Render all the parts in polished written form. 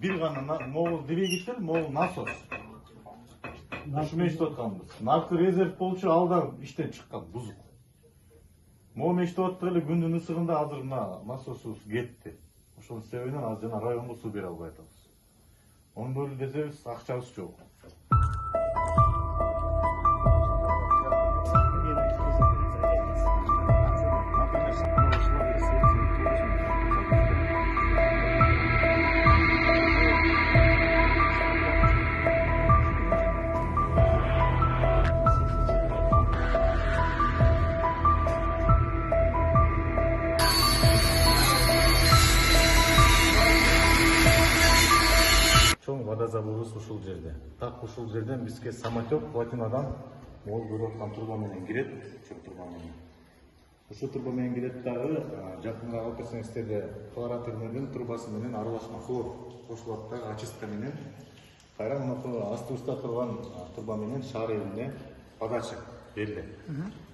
бир гана могул двигатель, могул насос. Ушуну эчтеп атканбыз. Наркы резерв болчу, ал да иштен чыккан, бузук. Могуну эчтеп аттык эле күндүн ысыгында азыр мына насосубуз кетти. Ошонун себебинен азыр жана районго суу бере албай атабыз. Onu böyle deseniz akçamız çok. Чоң водозаборубуз ушул жерде. Так ушул жерден бизге самотек платинадан мол көрүп аткан турба менен кирет, чоң турба менен. Ушул турба менен кирет дагы жакынга алып берсеңиздерде хлоратордун турбасы менен аралашма хлор кошулат дагы очистка менен. Кайра мына астыбызда турган турба менен шаар элине подача берилет.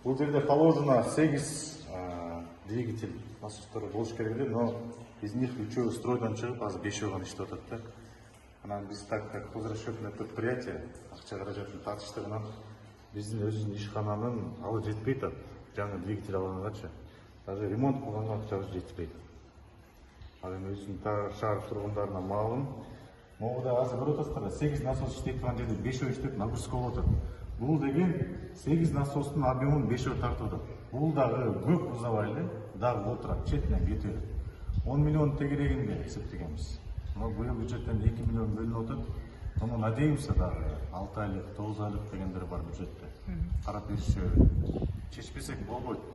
Бул жерде положено 8 двигатель насостор болуш керек эле, но из них 3 стройдон чыгып, азыр 5 гана иштеп атат да. Biz как хозрасчетное предприятие, акча каражатын тартыштыгынан биздин өзүбүздүн ишкананын алы жетпей атат. Жаңы двигатель алгангачы. Даже ремонт кылганга акчабыз жетпейт. Ал эми өзүбүздүн шаар тургундарына маалым. Могуда азыр көрүп атасыздар, 8 насос иштеп турган жерде 5 иштеп нагрузка болуп атат. Бул деген 8 насостун объемун 5 тартып атат. Бул дагы көп узабай эле, дагы отурат, четинен кете берет. 10 миллион тегерегинге эсептегенбиз. Но быйыл бюджеттен 2 миллион бөлүнүп атат. Но надеемся дагы 6 айлык, 9 айлык дегендер бар бюджетте. Карап бериши. Чечпесек болбойт.